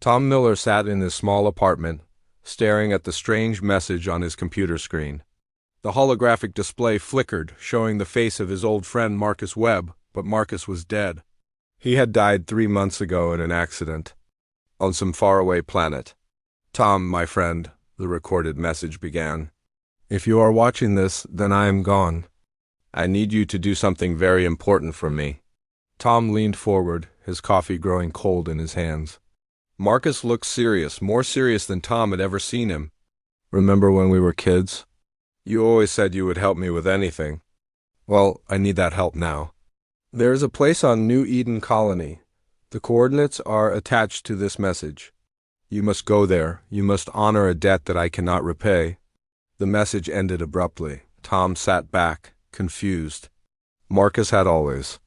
Tom Miller sat in his small apartment, staring at the strange message on his computer screen. The holographic display flickered, showing the face of his old friend Marcus Webb, but Marcus was dead. He had died 3 months ago in an accident on some faraway planet. "Tom, my friend," the recorded message began. "If you are watching this, then I am gone. I need you to do something very important for me." Tom leaned forward, his coffee growing cold in his hands. Marcus looked serious, more serious than Tom had ever seen him. "Remember when we were kids? You always said you would help me with anything. Well, I need that help now. There is a place on New Eden Colony. The coordinates are attached to this message. You must go there. You must honor a debt that I cannot repay." The message ended abruptly. Tom sat back, confused. Marcus had always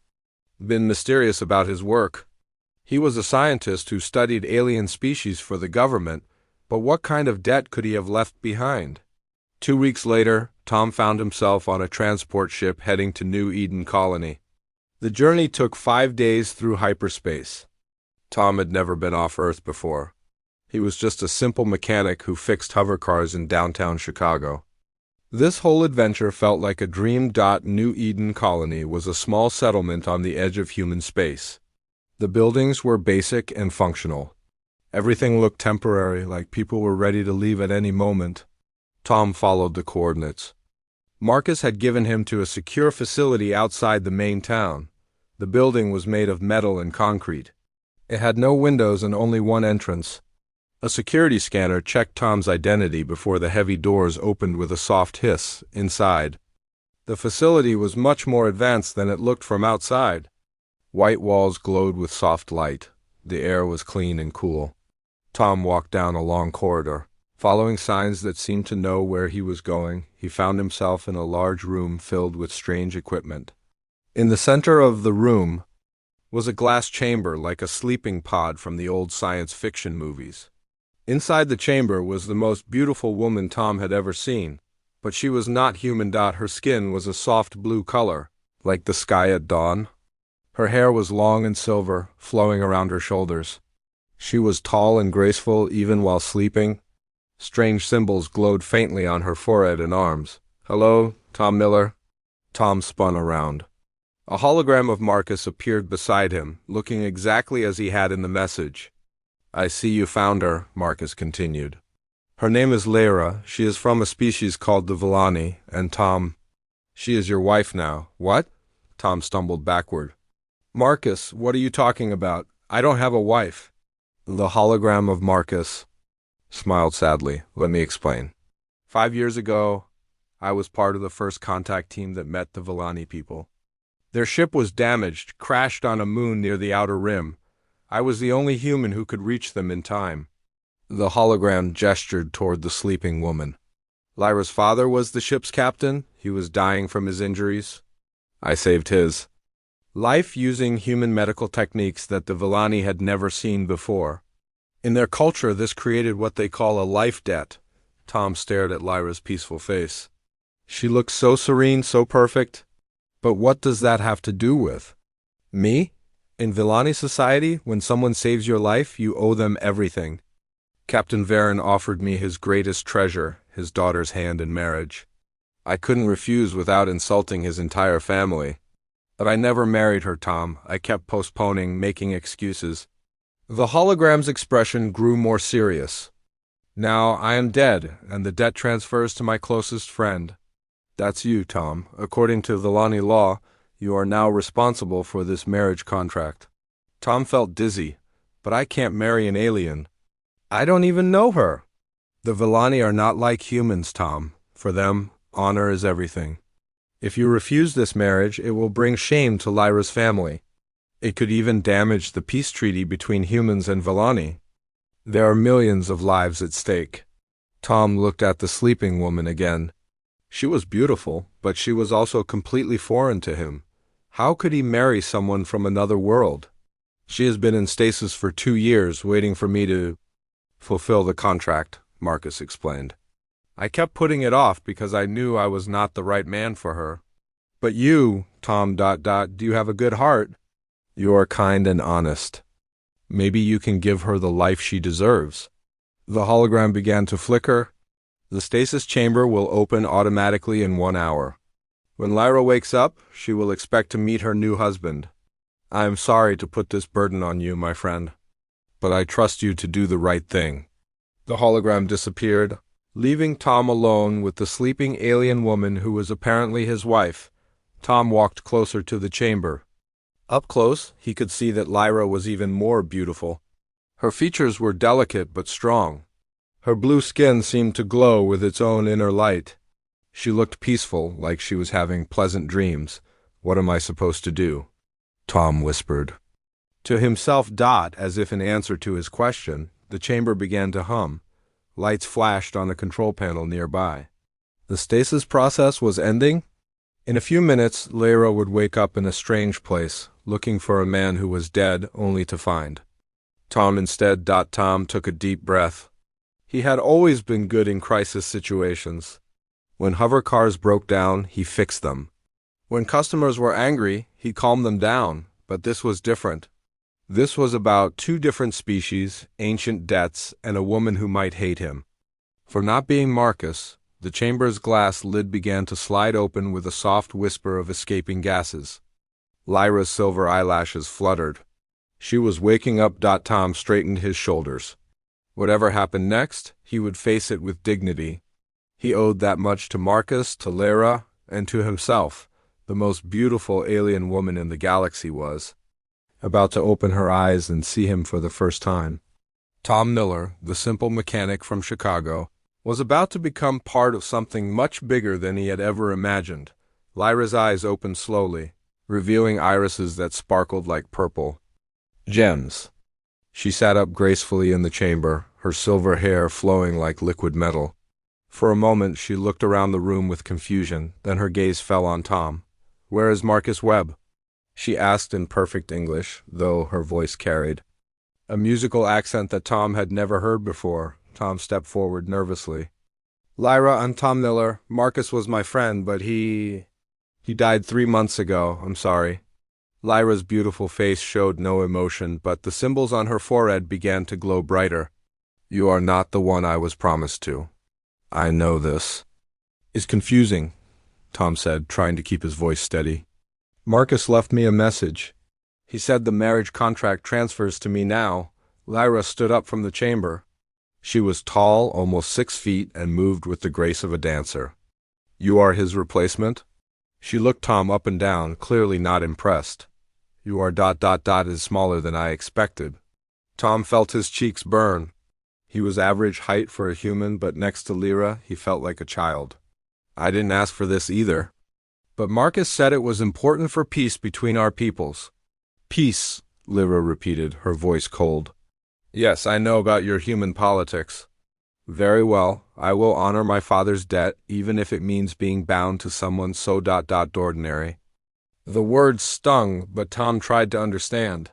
been mysterious about his work. He was a scientist who studied alien species for the government, but what kind of debt could he have left behind? 2 weeks later, Tom found himself on a transport ship heading to New Eden Colony. The journey took 5 days through hyperspace. Tom had never been off Earth before. He was just a simple mechanic who fixed hovercars in downtown Chicago. This whole adventure felt like a dream. New Eden Colony was a small settlement on the edge of human space. The buildings were basic and functional. Everything looked temporary, like people were ready to leave at any moment. Tom followed the coordinates. Marcus had given him to a secure facility outside the main town. The building was made of metal and concrete. It had no windows and only one entrance. A security scanner checked Tom's identity before the heavy doors opened with a soft hiss inside. The facility was much more advanced than it looked from outside. White walls glowed with soft light. The air was clean and cool. Tom walked down a long corridor. Following signs that seemed to know where he was going, he found himself in a large room filled with strange equipment. In the center of the room was a glass chamber like a sleeping pod from the old science fiction movies. Inside the chamber was the most beautiful woman Tom had ever seen, but she was not human. Her skin was a soft blue color, like the sky at dawn. Her hair was long and silver, flowing around her shoulders. She was tall and graceful even while sleeping. Strange symbols glowed faintly on her forehead and arms. "Hello, Tom Miller." Tom spun around. A hologram of Marcus appeared beside him, looking exactly as he had in the message. "I see you found her," Marcus continued. "Her name is Lyra. She is from a species called the Villani, and Tom, she is your wife now." "What?" Tom stumbled backward. "Marcus, what are you talking about? I don't have a wife." The hologram of Marcus smiled sadly. "Let me explain. 5 years ago, I was part of the first contact team that met the Villani people. Their ship was damaged, crashed on a moon near the outer rim. I was the only human who could reach them in time." The hologram gestured toward the sleeping woman. "Lyra's father was the ship's captain. He was dying from his injuries. I saved his life using human medical techniques that the Villani had never seen before. In their culture, this created what they call a life debt." Tom stared at Lyra's peaceful face. "She looked so serene, so perfect. But what does that have to do with me? In Villani society, when someone saves your life, you owe them everything. Captain Varen offered me his greatest treasure, his daughter's hand in marriage. I couldn't refuse without insulting his entire family. But I never married her, Tom. I kept postponing, making excuses." The hologram's expression grew more serious. "Now I am dead, and the debt transfers to my closest friend. That's you, Tom. According to Villani law, you are now responsible for this marriage contract." Tom felt dizzy. "But I can't marry an alien. I don't even know her." "The Villani are not like humans, Tom. For them, honor is everything. If you refuse this marriage, it will bring shame to Lyra's family. It could even damage the peace treaty between humans and Villani. There are millions of lives at stake." Tom looked at the sleeping woman again. She was beautiful, but she was also completely foreign to him. How could he marry someone from another world? "She has been in stasis for 2 years, waiting for me to fulfill the contract," Marcus explained. "I kept putting it off because I knew I was not the right man for her. But you, Tom, do you have a good heart? You are kind and honest. Maybe you can give her the life she deserves. The hologram began to flicker. The stasis chamber will open automatically in 1 hour. When Lyra wakes up, she will expect to meet her new husband. I am sorry to put this burden on you, my friend, but I trust you to do the right thing. The hologram disappeared, leaving Tom alone with the sleeping alien woman who was apparently his wife. Tom walked closer to the chamber. Up close, he could see that Lyra was even more beautiful. Her features were delicate but strong. Her blue skin seemed to glow with its own inner light. She looked peaceful, like she was having pleasant dreams. What am I supposed to do? Tom whispered. To himself, as if in answer to his question, the chamber began to hum. Lights flashed on the control panel nearby. The stasis process was ending? In a few minutes, Lyra would wake up in a strange place, looking for a man who was dead, only to find Tom instead. Tom took a deep breath. He had always been good in crisis situations. When hover cars broke down, he fixed them. When customers were angry, he calmed them down, but this was different. This was about 2 different species, ancient debts, and a woman who might hate him. For not being Marcus, the chamber's glass lid began to slide open with a soft whisper of escaping gases. Lyra's silver eyelashes fluttered. She was waking up. Tom straightened his shoulders. Whatever happened next, he would face it with dignity. He owed that much to Marcus, to Lyra, and to himself. The most beautiful alien woman in the galaxy was about to open her eyes and see him for the first time. Tom Miller, the simple mechanic from Chicago, was about to become part of something much bigger than he had ever imagined. Lyra's eyes opened slowly, revealing irises that sparkled like purple gems. She sat up gracefully in the chamber, her silver hair flowing like liquid metal. For a moment she looked around the room with confusion, then her gaze fell on Tom. "Where is Marcus Webb?" she asked in perfect English, though her voice carried a musical accent that Tom had never heard before. Tom stepped forward nervously. "Lyra, I'm Tom Miller. Marcus was my friend, but he died 3 months ago. I'm sorry." Lyra's beautiful face showed no emotion, but the symbols on her forehead began to glow brighter. "You are not the one I was promised to. I know this." "It's confusing," Tom said, trying to keep his voice steady. "Marcus left me a message. He said the marriage contract transfers to me now." Lyra stood up from the chamber. She was tall, almost 6 feet, and moved with the grace of a dancer. "You are his replacement?" She looked Tom up and down, clearly not impressed. "You are is smaller than I expected." Tom felt his cheeks burn. He was average height for a human, but next to Lyra, he felt like a child. "I didn't ask for this either. But Marcus said it was important for peace between our peoples." "Peace," Lyra repeated, her voice cold. "Yes, I know about your human politics." "Very well, I will honor my father's debt, even if it means being bound to someone so ordinary." The words stung, but Tom tried to understand.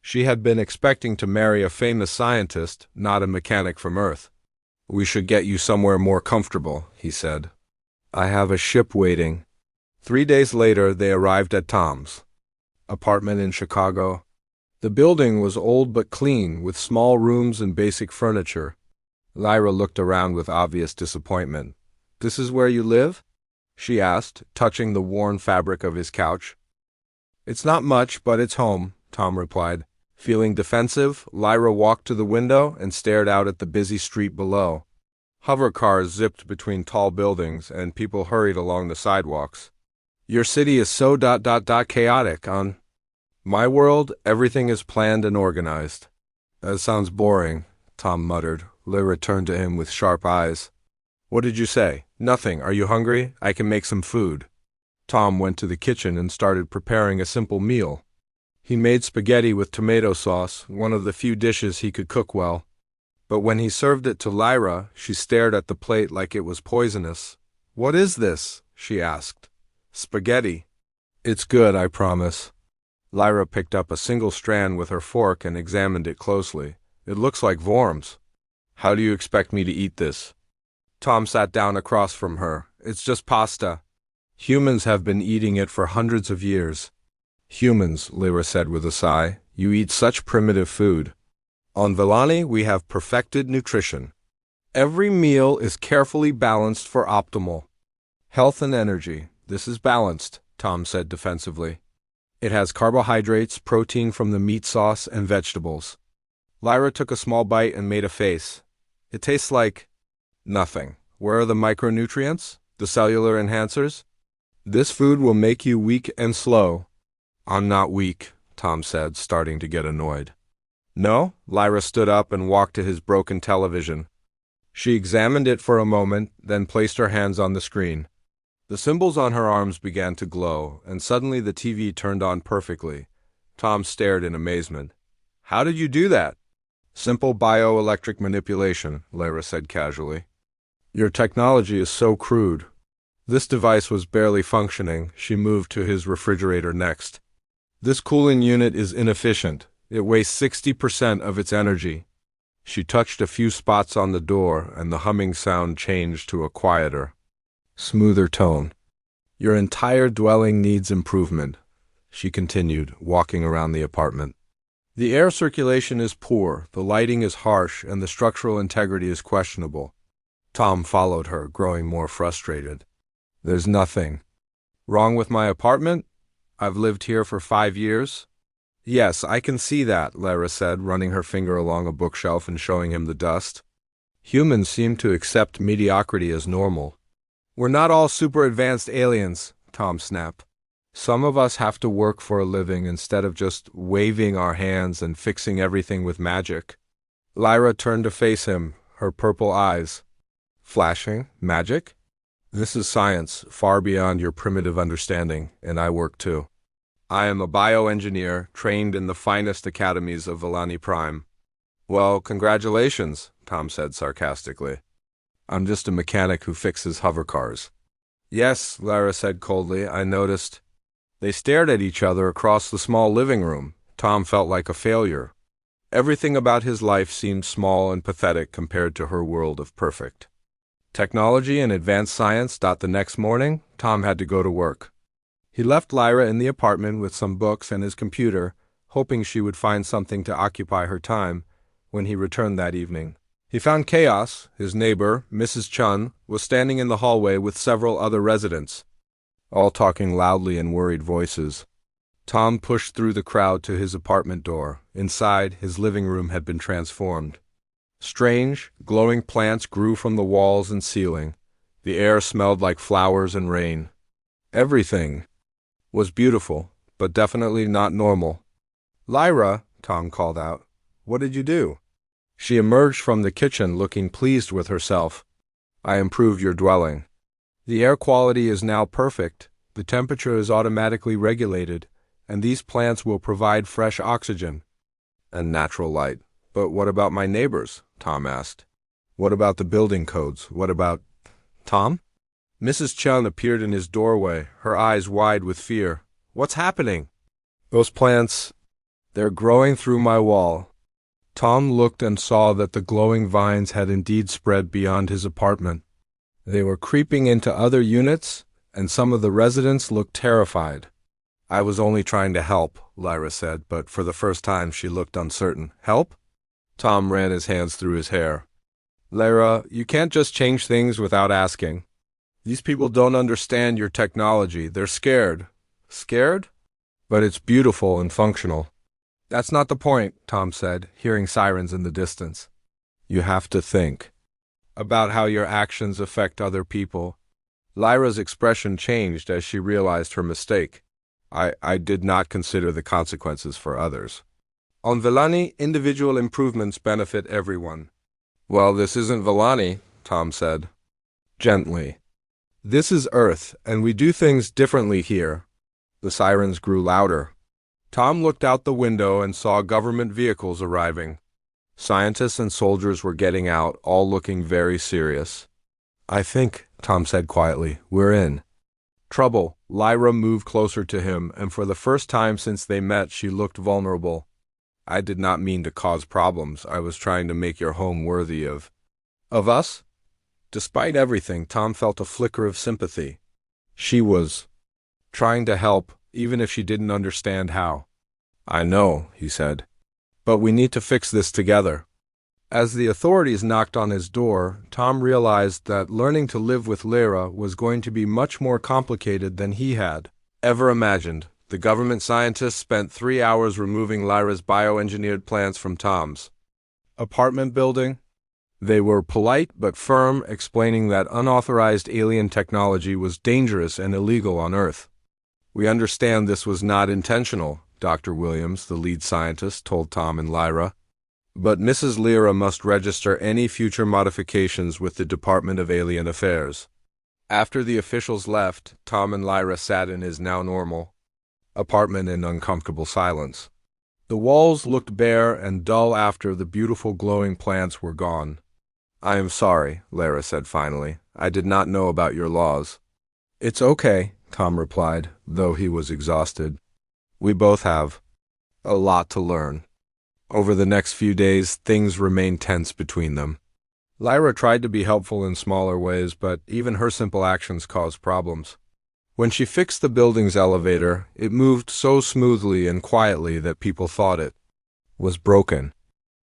She had been expecting to marry a famous scientist, not a mechanic from Earth. "We should get you somewhere more comfortable," he said. "I have a ship waiting." 3 days later, they arrived at Tom's apartment in Chicago. The building was old but clean, with small rooms and basic furniture. Lyra looked around with obvious disappointment. "This is where you live?" she asked, touching the worn fabric of his couch. "It's not much, but it's home," Tom replied. Feeling defensive, Lyra walked to the window and stared out at the busy street below. Hover cars zipped between tall buildings, and people hurried along the sidewalks. "Your city is so chaotic. On my world, everything is planned and organized." "That sounds boring," Tom muttered. Lyra turned to him with sharp eyes. "What did you say?" "Nothing. Are you hungry? I can make some food." Tom went to the kitchen and started preparing a simple meal. He made spaghetti with tomato sauce, one of the few dishes he could cook well. But when he served it to Lyra, she stared at the plate like it was poisonous. "What is this?" she asked. "Spaghetti." "It's good, I promise." Lyra picked up a single strand with her fork and examined it closely. "It looks like worms." "How do you expect me to eat this?" Tom sat down across from her. "It's just pasta. Humans have been eating it for hundreds of years." "Humans," Lyra said with a sigh. "You eat such primitive food." On Villani, we have perfected nutrition. Every meal is carefully balanced for optimal health and energy. This is balanced, Tom said defensively. It has carbohydrates, protein from the meat sauce, and vegetables. Lyra took a small bite and made a face. It tastes like nothing. Where are the micronutrients? The cellular enhancers? This food will make you weak and slow. I'm not weak, Tom said, starting to get annoyed. No? Lyra stood up and walked to his broken television. She examined it for a moment, then placed her hands on the screen. The symbols on her arms began to glow, and suddenly the TV turned on perfectly. Tom stared in amazement. How did you do that? Simple bioelectric manipulation, Lyra said casually. Your technology is so crude. This device was barely functioning. She moved to his refrigerator next. This cooling unit is inefficient. It wastes 60% of its energy. She touched a few spots on the door, and the humming sound changed to a quieter, smoother tone. Your entire dwelling needs improvement, she continued, walking around the apartment. The air circulation is poor, the lighting is harsh, and the structural integrity is questionable. Tom followed her, growing more frustrated. There's nothing wrong with my apartment? I've lived here for 5 years. Yes, I can see that, Lyra said, running her finger along a bookshelf and showing him the dust. Humans seem to accept mediocrity as normal. We're not all super advanced aliens, Tom snapped. Some of us have to work for a living instead of just waving our hands and fixing everything with magic. Lyra turned to face him, her purple eyes flashing. Magic? This is science, far beyond your primitive understanding, and I work too. I am a bioengineer trained in the finest academies of Villani Prime. Well, congratulations, Tom said sarcastically. I'm just a mechanic who fixes hovercars. Yes, Lyra said coldly, I noticed. They stared at each other across the small living room. Tom felt like a failure. Everything about his life seemed small and pathetic compared to her world of perfect technology and advanced science. The next morning, Tom had to go to work. He left Lyra in the apartment with some books and his computer, hoping she would find something to occupy her time. When he returned that evening, he found Chaos. His neighbor, Mrs. Chun, was standing in the hallway with several other residents, all talking loudly in worried voices. Tom pushed through the crowd to his apartment door. Inside, his living room had been transformed. Strange, glowing plants grew from the walls and ceiling. The air smelled like flowers and rain. Everything was beautiful, but definitely not normal. Lyra, Tom called out. What did you do? She emerged from the kitchen looking pleased with herself. I improved your dwelling. The air quality is now perfect, the temperature is automatically regulated, and these plants will provide fresh oxygen and natural light. But what about my neighbors? Tom asked. What about the building codes? What about Tom? Mrs. Chun appeared in his doorway, her eyes wide with fear. What's happening? Those plants, they're growing through my wall. Tom looked and saw that the glowing vines had indeed spread beyond his apartment. They were creeping into other units, and some of the residents looked terrified. I was only trying to help, Lyra said, but for the first time she looked uncertain. Help? Tom ran his hands through his hair. Lyra, you can't just change things without asking. These people don't understand your technology. They're scared. Scared? But it's beautiful and functional. That's not the point, Tom said, hearing sirens in the distance. You have to think about how your actions affect other people. Lyra's expression changed as she realized her mistake. I did not consider the consequences for others. On Villani, individual improvements benefit everyone. Well, this isn't Villani, Tom said gently. This is Earth, and we do things differently here. The sirens grew louder. Tom looked out the window and saw government vehicles arriving. Scientists and soldiers were getting out, all looking very serious. I think, Tom said quietly, we're in trouble. Lyra moved closer to him, and for the first time since they met, she looked vulnerable. I did not mean to cause problems. I was trying to make your home worthy of us? Despite everything, Tom felt a flicker of sympathy. She was trying to help, even if she didn't understand how. I know, he said. But we need to fix this together. As the authorities knocked on his door, Tom realized that learning to live with Lyra was going to be much more complicated than he had ever imagined. The government scientists spent 3 hours removing Lyra's bioengineered plants from Tom's apartment building. They were polite but firm, explaining that unauthorized alien technology was dangerous and illegal on Earth. "We understand this was not intentional," Dr. Williams, the lead scientist, told Tom and Lyra. "But Mrs. Lyra must register any future modifications with the Department of Alien Affairs." After the officials left, Tom and Lyra sat in his now normal apartment in uncomfortable silence. The walls looked bare and dull after the beautiful glowing plants were gone. "I am sorry," Lyra said finally. "I did not know about your laws." "It's okay," Tom replied, though he was exhausted. "We both have a lot to learn." Over the next few days, things remained tense between them. Lyra tried to be helpful in smaller ways, but even her simple actions caused problems. When she fixed the building's elevator, it moved so smoothly and quietly that people thought it was broken.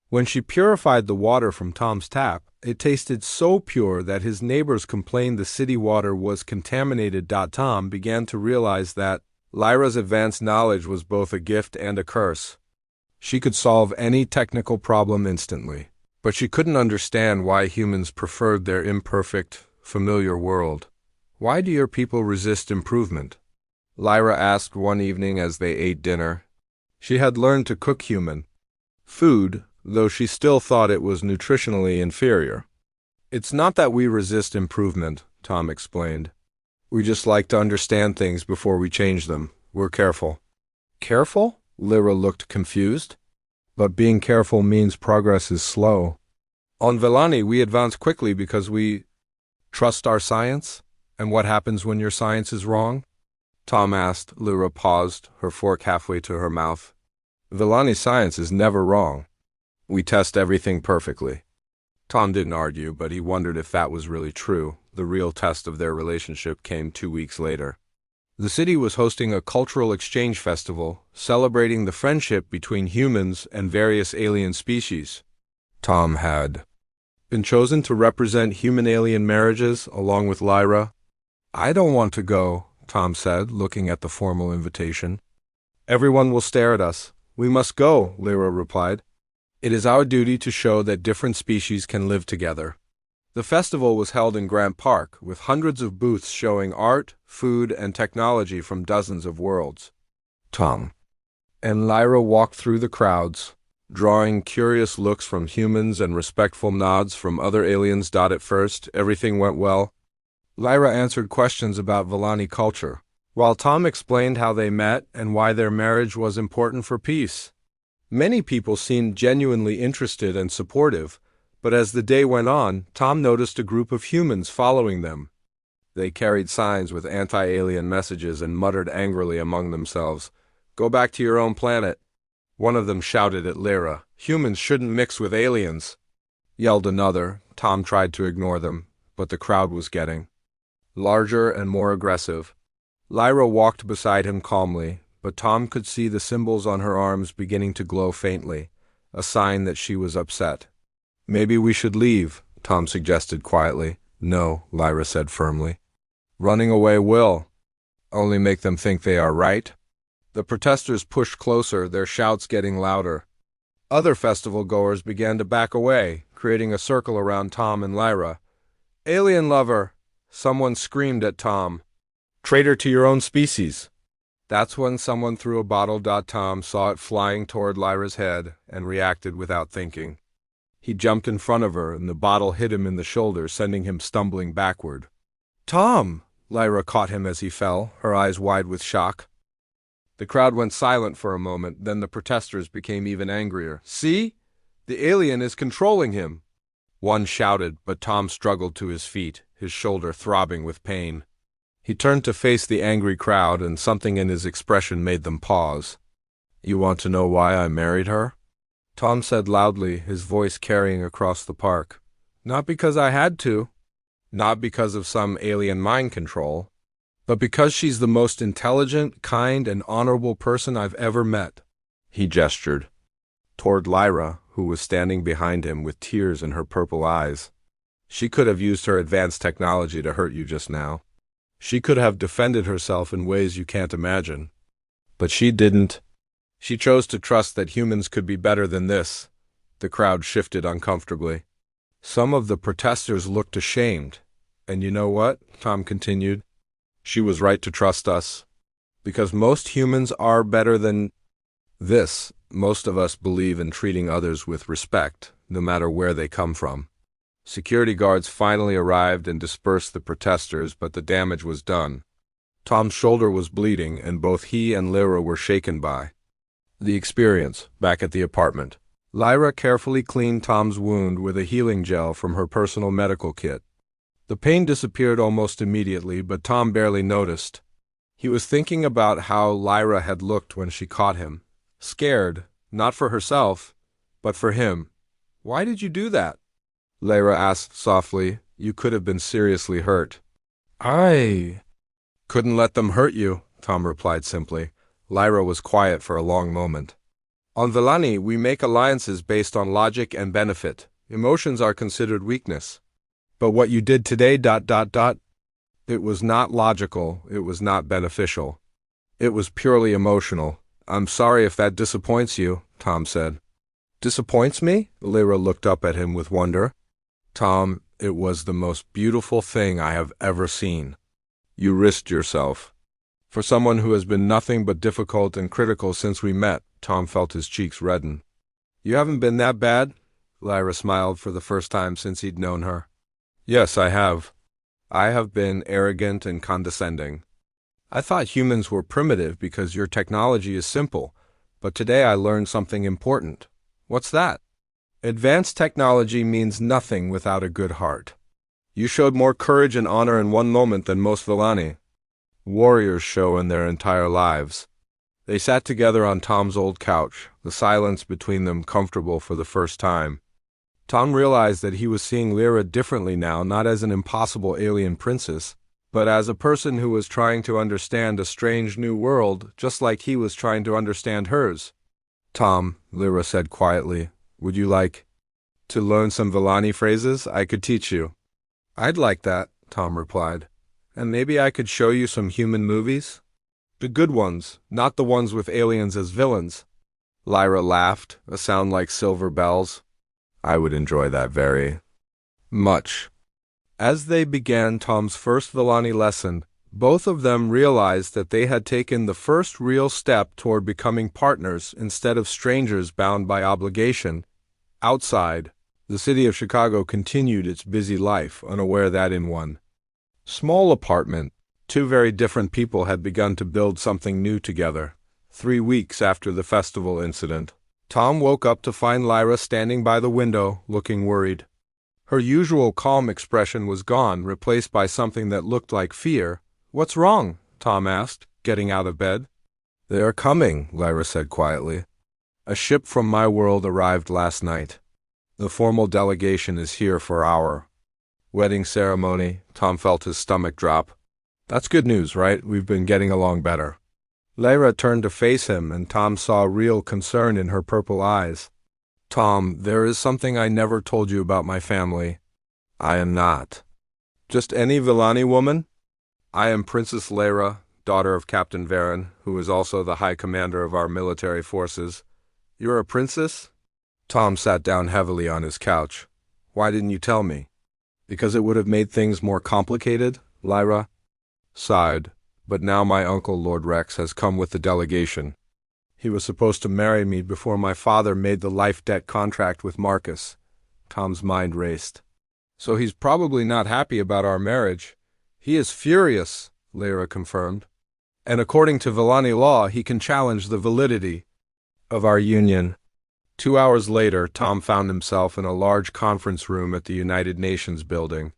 When she purified the water from Tom's tap, it tasted so pure that his neighbors complained the city water was contaminated. Tom began to realize that Lyra's advanced knowledge was both a gift and a curse. She could solve any technical problem instantly, but she couldn't understand why humans preferred their imperfect, familiar world. "Why do your people resist improvement?" Lyra asked one evening as they ate dinner. She had learned to cook human food, though she still thought it was nutritionally inferior. "It's not that we resist improvement," Tom explained. "We just like to understand things before we change them. We're careful." "Careful?" Lyra looked confused. "But being careful means progress is slow. On Vellani, we advance quickly because we trust our science. And what happens when your science is wrong?" Tom asked. Lyra paused, her fork halfway to her mouth. "Vellani's science is never wrong. We test everything perfectly." Tom didn't argue, but he wondered if that was really true. The real test of their relationship came 2 weeks later. The city was hosting a cultural exchange festival, celebrating the friendship between humans and various alien species. Tom had been chosen to represent human-alien marriages along with Lyra. "I don't want to go," Tom said, looking at the formal invitation. "Everyone will stare at us. We must go," Lyra replied. "It is our duty to show that different species can live together." The festival was held in Grant Park, with hundreds of booths showing art, food, and technology from dozens of worlds. Tom and Lyra walked through the crowds, drawing curious looks from humans and respectful nods from other aliens. At first, everything went well. Lyra answered questions about Vellani culture, while Tom explained how they met and why their marriage was important for peace. Many people seemed genuinely interested and supportive, but as the day went on, Tom noticed a group of humans following them. They carried signs with anti-alien messages and muttered angrily among themselves, "Go back to your own planet." One of them shouted at Lyra, "Humans shouldn't mix with aliens," yelled another. Tom tried to ignore them, but the crowd was getting larger and more aggressive. Lyra walked beside him calmly, but Tom could see the symbols on her arms beginning to glow faintly, a sign that she was upset. "Maybe we should leave," Tom suggested quietly. "No," Lyra said firmly. "Running away will only make them think they are right." The protesters pushed closer, their shouts getting louder. Other festival goers began to back away, creating a circle around Tom and Lyra. "Alien lover!" Someone screamed at Tom. "Traitor to your own species!" That's when someone threw a bottle. Tom saw it flying toward Lyra's head and reacted without thinking. He jumped in front of her, and the bottle hit him in the shoulder, sending him stumbling backward. "Tom!" Lyra caught him as he fell, her eyes wide with shock. The crowd went silent for a moment, then the protesters became even angrier. "See? The alien is controlling him!" One shouted, but Tom struggled to his feet, his shoulder throbbing with pain. He turned to face the angry crowd, and something in his expression made them pause. "You want to know why I married her?" Tom said loudly, his voice carrying across the park. "Not because I had to. Not because of some alien mind control. But because she's the most intelligent, kind, and honorable person I've ever met." He gestured toward Lyra, who was standing behind him with tears in her purple eyes. She could have used her advanced technology to hurt you just now. She could have defended herself in ways you can't imagine. But she didn't. She chose to trust that humans could be better than this. The crowd shifted uncomfortably. Some of the protesters looked ashamed. And you know what? Tom continued. She was right to trust us. Because most humans are better than this. Most of us believe in treating others with respect, no matter where they come from. Security guards finally arrived and dispersed the protesters, but the damage was done. Tom's shoulder was bleeding, and both he and Lyra were shaken by the experience. Back at the apartment, Lyra carefully cleaned Tom's wound with a healing gel from her personal medical kit. The pain disappeared almost immediately, but Tom barely noticed. He was thinking about how Lyra had looked when she caught him. Scared, not for herself, but for him. "Why did you do that?" Lyra asked softly. "You could have been seriously hurt." "I couldn't let them hurt you," Tom replied simply. Lyra was quiet for a long moment. "On Villani, we make alliances based on logic and benefit. Emotions are considered weakness. But what you did today, it was not logical, it was not beneficial. It was purely emotional. I'm sorry if that disappoints you," Tom said. "Disappoints me?" Lyra looked up at him with wonder. "Tom, it was the most beautiful thing I have ever seen. You risked yourself. For someone who has been nothing but difficult and critical since we met," Tom felt his cheeks redden. "You haven't been that bad?" Lyra smiled for the first time since he'd known her. "Yes, I have. I have been arrogant and condescending. I thought humans were primitive because your technology is simple, but today I learned something important." "What's that?" "Advanced technology means nothing without a good heart. You showed more courage and honor in one moment than most Villani. Warriors show in their entire lives." They sat together on Tom's old couch, the silence between them comfortable for the first time. Tom realized that he was seeing Lyra differently now, not as an impossible alien princess, but as a person who was trying to understand a strange new world, just like he was trying to understand hers. "Tom," Lyra said quietly, "would you like to learn some Villani phrases? I could teach you." "I'd like that," Tom replied. "And maybe I could show you some human movies? The good ones, not the ones with aliens as villains." Lyra laughed, a sound like silver bells. "I would enjoy that very much." As they began Tom's first Villani lesson, both of them realized that they had taken the first real step toward becoming partners instead of strangers bound by obligation. Outside, the city of Chicago continued its busy life, unaware that in one small apartment, two very different people had begun to build something new together. 3 weeks after the festival incident, Tom woke up to find Lyra standing by the window, looking worried. Her usual calm expression was gone, replaced by something that looked like fear. "What's wrong?" Tom asked, getting out of bed. "They are coming," Lyra said quietly. "A ship from my world arrived last night. The formal delegation is here for our wedding ceremony." Tom felt his stomach drop. "That's good news, right? We've been getting along better." Lyra turned to face him, and Tom saw real concern in her purple eyes. "Tom, there is something I never told you about my family. I am not just any Villani woman. I am Princess Lyra, daughter of Captain Varen, who is also the High Commander of our military forces." "You're a princess?" Tom sat down heavily on his couch. "Why didn't you tell me?" "Because it would have made things more complicated," Lyra sighed. "But now my uncle, Lord Rex, has come with the delegation. He was supposed to marry me before my father made the life debt contract with Marcus." Tom's mind raced. "So he's probably not happy about our marriage." "He is furious," Lyra confirmed. "And according to Villani law, he can challenge the validity of our union." 2 hours later, Tom found himself in a large conference room at the United Nations building.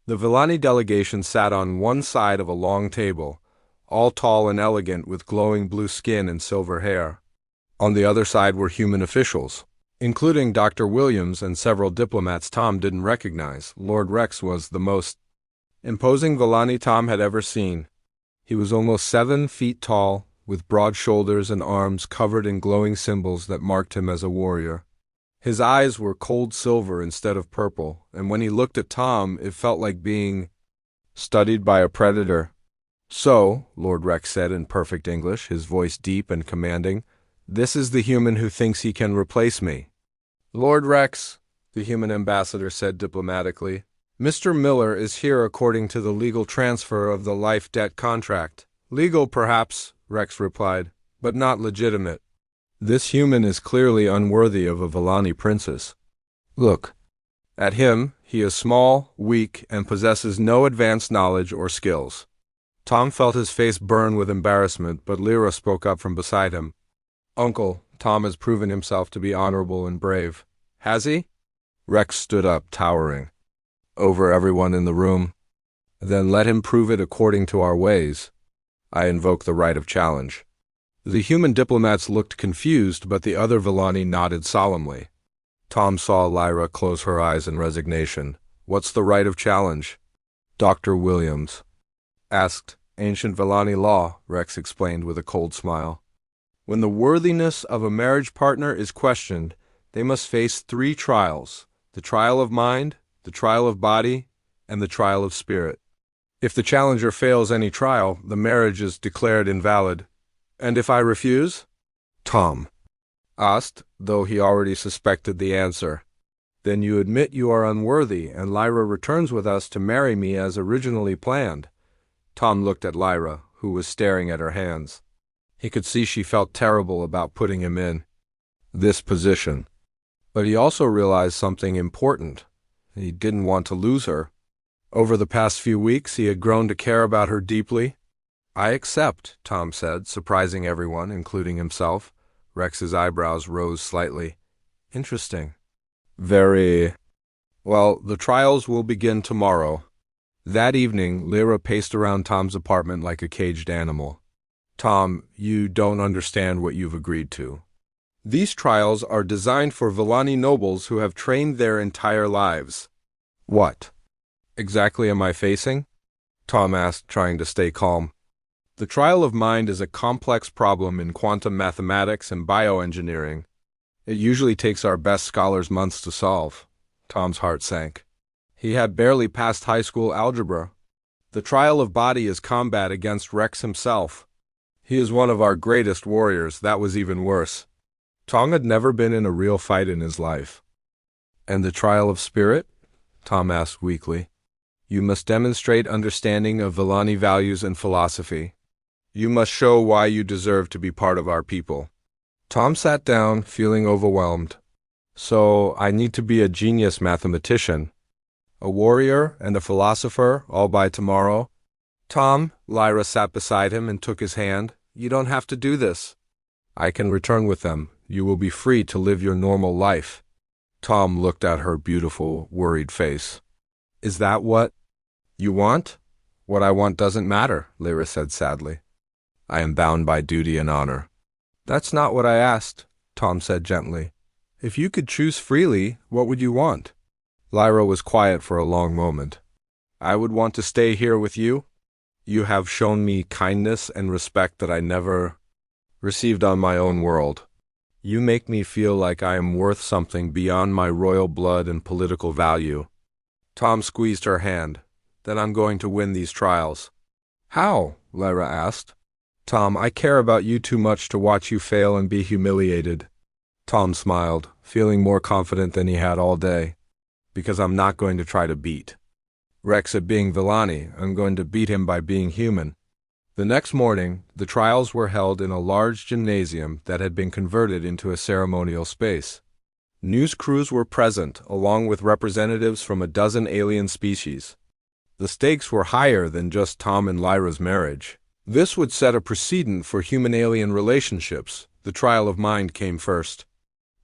The Villani delegation sat on one side of a long table, all tall and elegant with glowing blue skin and silver hair. On the other side were human officials, including Dr. Williams and several diplomats Tom didn't recognize. Lord Rex was the most imposing Villani Tom had ever seen. He was almost 7 feet tall, with broad shoulders and arms covered in glowing symbols that marked him as a warrior. His eyes were cold silver instead of purple, and when he looked at Tom, it felt like being studied by a predator. "So," Lord Rex said in perfect English, his voice deep and commanding, "this is the human who thinks he can replace me." "Lord Rex," the human ambassador said diplomatically, "Mr. Miller is here according to the legal transfer of the life debt contract." "Legal, perhaps," Rex replied, "but not legitimate. This human is clearly unworthy of a Villani princess. Look at him. He is small, weak, and possesses no advanced knowledge or skills." Tom felt his face burn with embarrassment, but Lyra spoke up from beside him. "Uncle, Tom has proven himself to be honorable and brave." "Has he?" Rex stood up, towering over everyone in the room. "Then let him prove it according to our ways. I invoke the right of challenge." The human diplomats looked confused, but the other Villani nodded solemnly. Tom saw Lyra close her eyes in resignation. "What's the right of challenge?" Dr. Williams asked. "Ancient Villani law," Rex explained with a cold smile. "When the worthiness of a marriage partner is questioned, they must face 3 trials: the trial of mind, the trial of body, and the trial of spirit. If the challenger fails any trial, the marriage is declared invalid." "And if I refuse?" Tom asked, though he already suspected the answer. "Then you admit you are unworthy, and Lyra returns with us to marry me as originally planned." Tom looked at Lyra, who was staring at her hands. He could see she felt terrible about putting him in this position. But he also realized something important. He didn't want to lose her. Over the past few weeks, he had grown to care about her deeply. "I accept," Tom said, surprising everyone, including himself. Rex's eyebrows rose slightly. "Interesting." "Very well. The trials will begin tomorrow." That evening, Lyra paced around Tom's apartment like a caged animal. "Tom, you don't understand what you've agreed to. These trials are designed for Villani nobles who have trained their entire lives." "What exactly am I facing?" Tom asked, trying to stay calm. "The trial of mind is a complex problem in quantum mathematics and bioengineering. It usually takes our best scholars months to solve." Tom's heart sank. He had barely passed high school algebra. "The trial of body is combat against Rex himself. He is one of our greatest warriors." That was even worse. Tom had never been in a real fight in his life. "And the trial of spirit?" Tom asked weakly. "You must demonstrate understanding of Villani values and philosophy. You must show why you deserve to be part of our people." Tom sat down, feeling overwhelmed. "So I need to be a genius mathematician, a warrior, and a philosopher, all by tomorrow?" "Tom," Lyra sat beside him and took his hand, "you don't have to do this. I can return with them. You will be free to live your normal life." Tom looked at her beautiful, worried face. "Is that what you want?" "What I want doesn't matter," Lyra said sadly. "I am bound by duty and honor." "That's not what I asked," Tom said gently. "If you could choose freely, what would you want?" Lyra was quiet for a long moment. "I would want to stay here with you. You have shown me kindness and respect that I never received on my own world. You make me feel like I am worth something beyond my royal blood and political value." Tom squeezed her hand. "Then I'm going to win these trials." "How?" Lyra asked. "Tom, I care about you too much to watch you fail and be humiliated." Tom smiled, feeling more confident than he had all day. "Because I'm not going to try to beat Rex at being Villani. I'm going to beat him by being human." The next morning, the trials were held in a large gymnasium that had been converted into a ceremonial space. News crews were present, along with representatives from a dozen alien species. The stakes were higher than just Tom and Lyra's marriage. This would set a precedent for human-alien relationships. The trial of mind came first.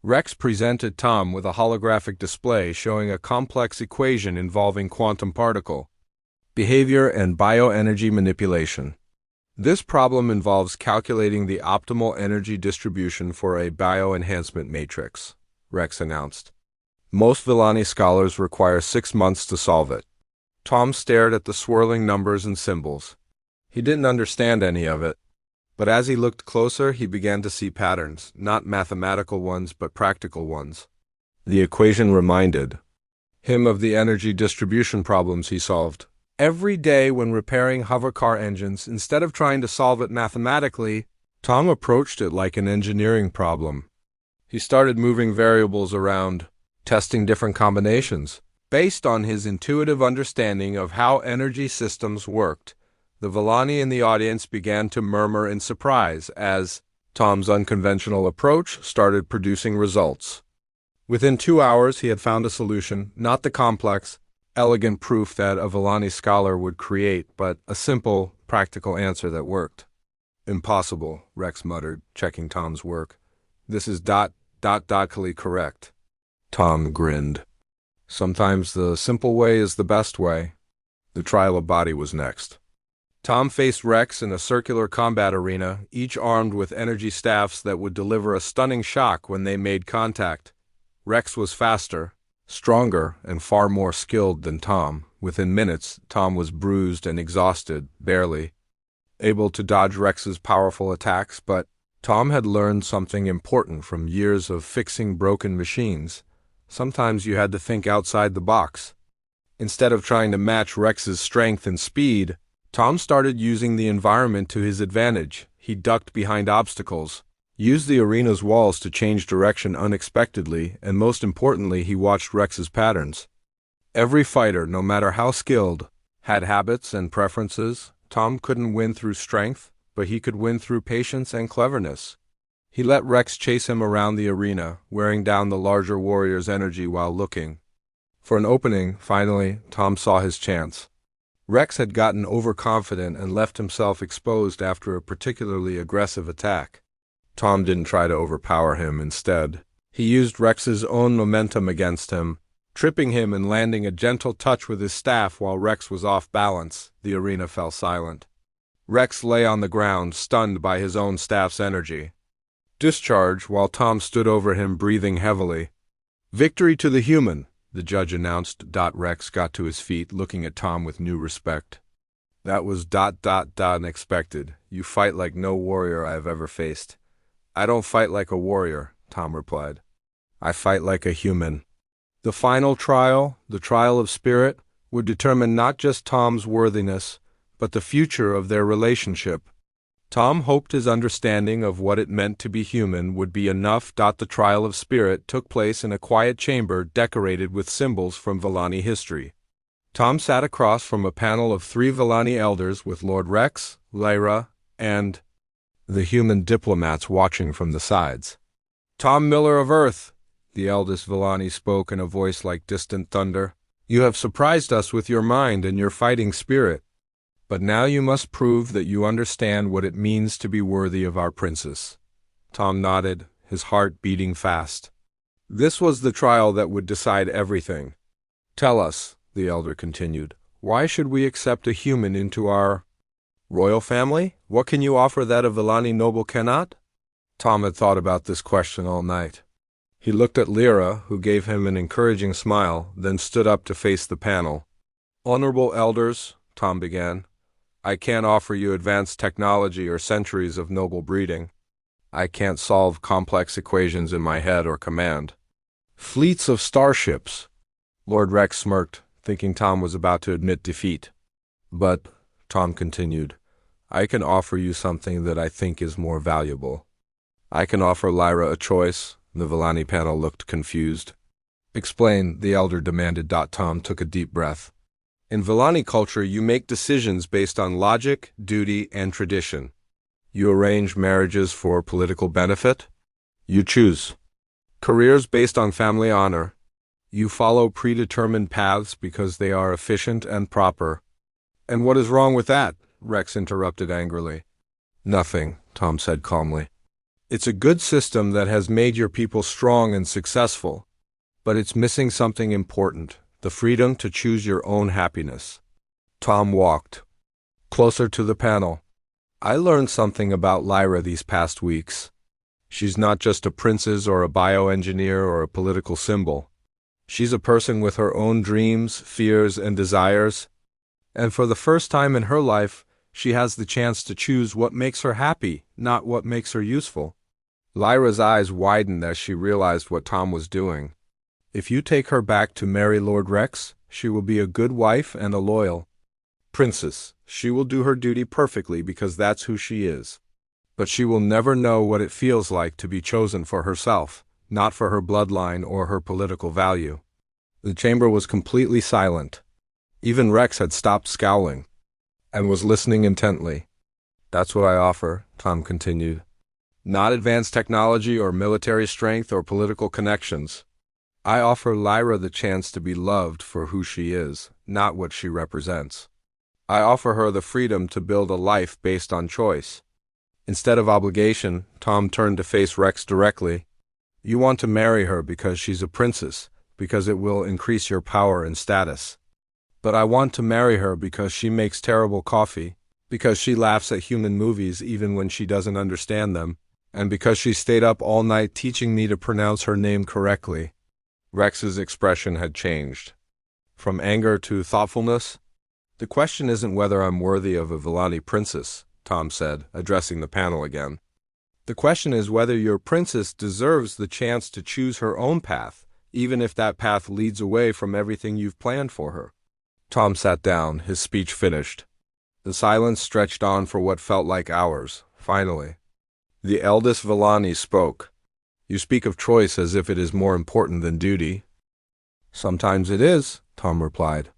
Rex presented Tom with a holographic display showing a complex equation involving quantum particle behavior and bioenergy manipulation. This problem involves calculating the optimal energy distribution for a bioenhancement matrix, Rex announced. Most Villani scholars require 6 months to solve it. Tom stared at the swirling numbers and symbols. He didn't understand any of it. But as he looked closer, he began to see patterns, not mathematical ones, but practical ones. The equation reminded him of the energy distribution problems he solved every day when repairing hovercar engines. Instead of trying to solve it mathematically, Tom approached it like an engineering problem. He started moving variables around, testing different combinations. Based on his intuitive understanding of how energy systems worked, the Villani in the audience began to murmur in surprise as Tom's unconventional approach started producing results. Within 2 hours, he had found a solution, not the complex, elegant proof that a Villani scholar would create, but a simple, practical answer that worked. "Impossible," Rex muttered, checking Tom's work. "This is dotcally correct." Tom grinned. Sometimes the simple way is the best way. The trial of body was next. Tom faced Rex in a circular combat arena, each armed with energy staffs that would deliver a stunning shock when they made contact. Rex was faster, stronger, and far more skilled than Tom. Within minutes, Tom was bruised and exhausted, barely able to dodge Rex's powerful attacks, but Tom had learned something important from years of fixing broken machines. Sometimes you had to think outside the box. Instead of trying to match Rex's strength and speed, Tom started using the environment to his advantage. He ducked behind obstacles, used the arena's walls to change direction unexpectedly, and most importantly, he watched Rex's patterns. Every fighter, no matter how skilled, had habits and preferences. Tom couldn't win through strength, but he could win through patience and cleverness. He let Rex chase him around the arena, wearing down the larger warrior's energy while looking for an opening. Finally, Tom saw his chance. Rex had gotten overconfident and left himself exposed after a particularly aggressive attack. Tom didn't try to overpower him. Instead, he used Rex's own momentum against him, tripping him and landing a gentle touch with his staff while Rex was off balance. The arena fell silent. Rex lay on the ground, stunned by his own staff's energy. Discharge, while Tom stood over him, breathing heavily. "Victory to the human," the judge announced. Rex got to his feet, looking at Tom with new respect. "That was unexpected. You fight like no warrior I have ever faced." "I don't fight like a warrior," Tom replied. "I fight like a human." The final trial, the trial of spirit, would determine not just Tom's worthiness, but the future of their relationship. Tom hoped his understanding of what it meant to be human would be enough. The trial of spirit took place in a quiet chamber decorated with symbols from Villani history. Tom sat across from a panel of 3 Villani elders with Lord Rex, Lyra, and the human diplomats watching from the sides. "Tom Miller of Earth," the eldest Villani spoke in a voice like distant thunder, "you have surprised us with your mind and your fighting spirit. But now you must prove that you understand what it means to be worthy of our princess." Tom nodded, his heart beating fast. This was the trial that would decide everything. "Tell us," the elder continued, "why should we accept a human into our royal family? What can you offer that a Villani noble cannot?" Tom had thought about this question all night. He looked at Lyra, who gave him an encouraging smile, then stood up to face the panel. "Honorable elders," Tom began, "I can't offer you advanced technology or centuries of noble breeding. I can't solve complex equations in my head or command fleets of starships." Lord Rex smirked, thinking Tom was about to admit defeat. "But," Tom continued, "I can offer you something that I think is more valuable. I can offer Lyra a choice." The Villani panel looked confused. "Explain," the elder demanded. Tom took a deep breath. "In Villani culture, you make decisions based on logic, duty, and tradition. You arrange marriages for political benefit. You choose careers based on family honor. You follow predetermined paths because they are efficient and proper." "And what is wrong with that?" Rex interrupted angrily. "Nothing," Tom said calmly. "It's a good system that has made your people strong and successful. But it's missing something important. The freedom to choose your own happiness." Tom walked closer to the panel. "I learned something about Lyra these past weeks. She's not just a princess or a bioengineer or a political symbol. She's a person with her own dreams, fears, and desires. And for the first time in her life, She has the chance to choose what makes her happy, not what makes her useful. Lyra's eyes widened as she realized what Tom was doing. If you take her back to marry Lord Rex, she will be a good wife and a loyal princess. She will do her duty perfectly because that's who she is. But she will never know what it feels like to be chosen for herself, not for her bloodline or her political value. The chamber was completely silent. Even Rex had stopped scowling and was listening intently. That's what I offer, Tom continued. Not advanced technology or military strength or political connections. I offer Lyra the chance to be loved for who she is, not what she represents. I offer her the freedom to build a life based on choice. Instead of obligation, Tom turned to face Rex directly. You want to marry her because she's a princess, because it will increase your power and status. But I want to marry her because she makes terrible coffee, because she laughs at human movies even when she doesn't understand them, and because she stayed up all night teaching me to pronounce her name correctly. Rex's expression had changed. From anger to thoughtfulness. The question isn't whether I'm worthy of a Villani princess, Tom said, addressing the panel again. The question is whether your princess deserves the chance to choose her own path, even if that path leads away from everything you've planned for her. Tom sat down, his speech finished. The silence stretched on for what felt like hours. Finally, the eldest Villani spoke. You speak of choice as if it is more important than duty. Sometimes it is, Tom replied.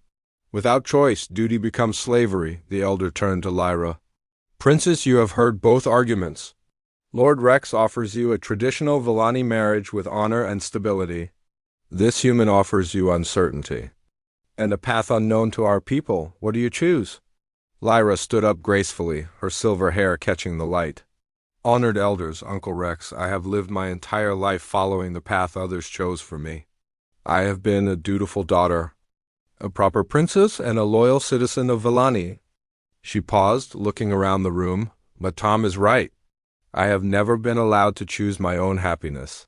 Without choice, duty becomes slavery, the elder turned to Lyra. Princess, you have heard both arguments. Lord Rex offers you a traditional Villani marriage with honor and stability. This human offers you uncertainty. And a path unknown to our people. What do you choose? Lyra stood up gracefully, her silver hair catching the light. Honored elders, Uncle Rex, I have lived my entire life following the path others chose for me. I have been a dutiful daughter, a proper princess, and a loyal citizen of Villani. She paused, looking around the room, but Tom is right. I have never been allowed to choose my own happiness.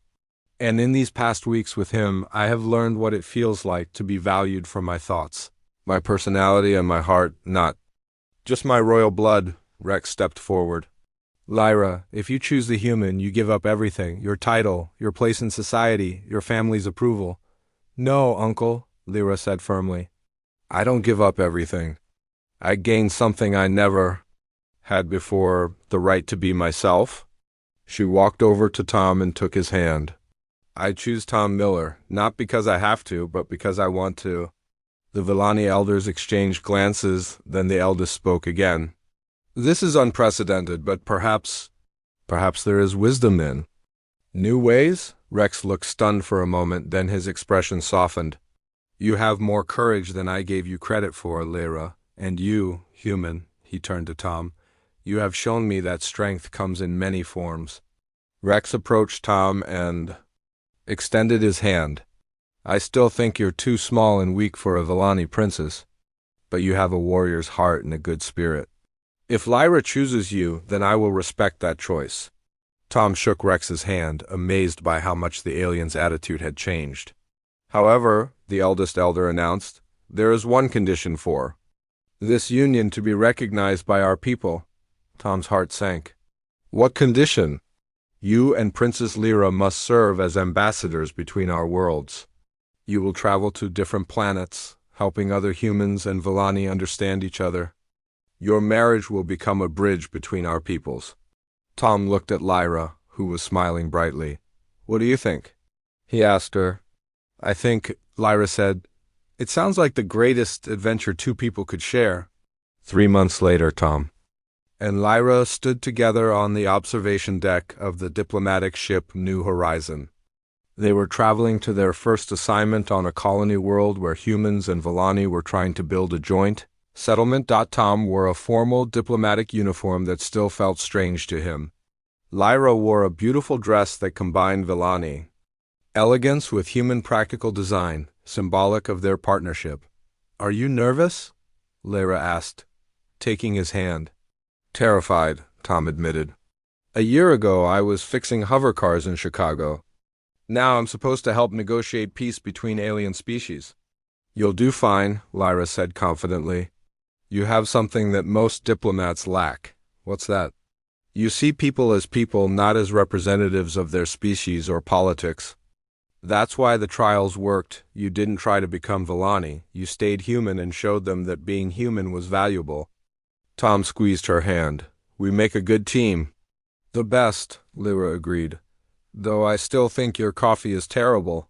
And in these past weeks with him, I have learned what it feels like to be valued for my thoughts, my personality and my heart, not just my royal blood. Rex stepped forward. Lyra, if you choose the human, you give up everything, your title, your place in society, your family's approval. No, Uncle, Lyra said firmly. I don't give up everything. I gain something I never had before, the right to be myself. She walked over to Tom and took his hand. I choose Tom Miller, not because I have to, but because I want to. The Villani elders exchanged glances, then the eldest spoke again. This is unprecedented, but perhaps there is wisdom in new ways? Rex looked stunned for a moment, then his expression softened. You have more courage than I gave you credit for, Lyra. And you, human, he turned to Tom, you have shown me that strength comes in many forms. Rex approached Tom and extended his hand. I still think you're too small and weak for a Villani princess, but you have a warrior's heart and a good spirit. If Lyra chooses you, then I will respect that choice. Tom shook Rex's hand, amazed by how much the alien's attitude had changed. However, the eldest elder announced, there is one condition for this union to be recognized by our people. Tom's heart sank. What condition? You and Princess Lyra must serve as ambassadors between our worlds. You will travel to different planets, helping other humans and Villani understand each other. Your marriage will become a bridge between our peoples. Tom looked at Lyra, who was smiling brightly. What do you think? He asked her. I think, Lyra said, it sounds like the greatest adventure two people could share. 3 months later, Tom and Lyra stood together on the observation deck of the diplomatic ship New Horizon. They were traveling to their first assignment on a colony world where humans and Villani were trying to build a joint settlement. Tom wore a formal diplomatic uniform that still felt strange to him. Lyra wore a beautiful dress that combined Villani elegance with human practical design, symbolic of their partnership. Are you nervous? Lyra asked, taking his hand. Terrified, Tom admitted. A year ago, I was fixing hover cars in Chicago. Now I'm supposed to help negotiate peace between alien species. You'll do fine, Lyra said confidently. You have something that most diplomats lack. What's that? You see people as people, not as representatives of their species or politics. That's why the trials worked. You didn't try to become Villani. You stayed human and showed them that being human was valuable. Tom squeezed her hand. We make a good team. The best, Lyra agreed. Though I still think your coffee is terrible.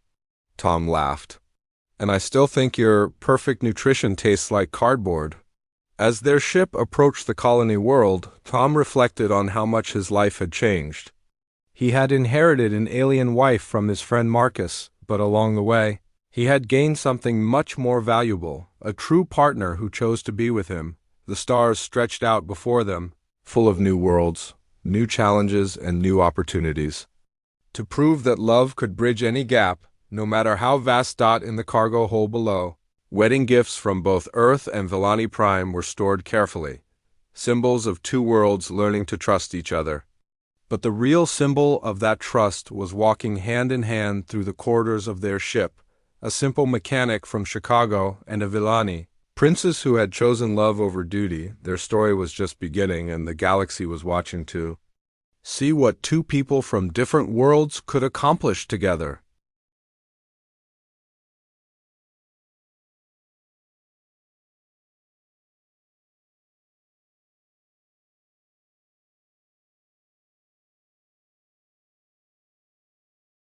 Tom laughed. And I still think your perfect nutrition tastes like cardboard. As their ship approached the colony world, Tom reflected on how much his life had changed. He had inherited an alien wife from his friend Marcus, but along the way, he had gained something much more valuable, a true partner who chose to be with him. The stars stretched out before them, full of new worlds, new challenges, and new opportunities. To prove that love could bridge any gap, no matter how vast in the cargo hold below, wedding gifts from both Earth and Villani Prime were stored carefully, symbols of two worlds learning to trust each other. But the real symbol of that trust was walking hand in hand through the corridors of their ship, a simple mechanic from Chicago and a Villani, princess who had chosen love over duty. Their story was just beginning, and the galaxy was watching too. See what two people from different worlds could accomplish together.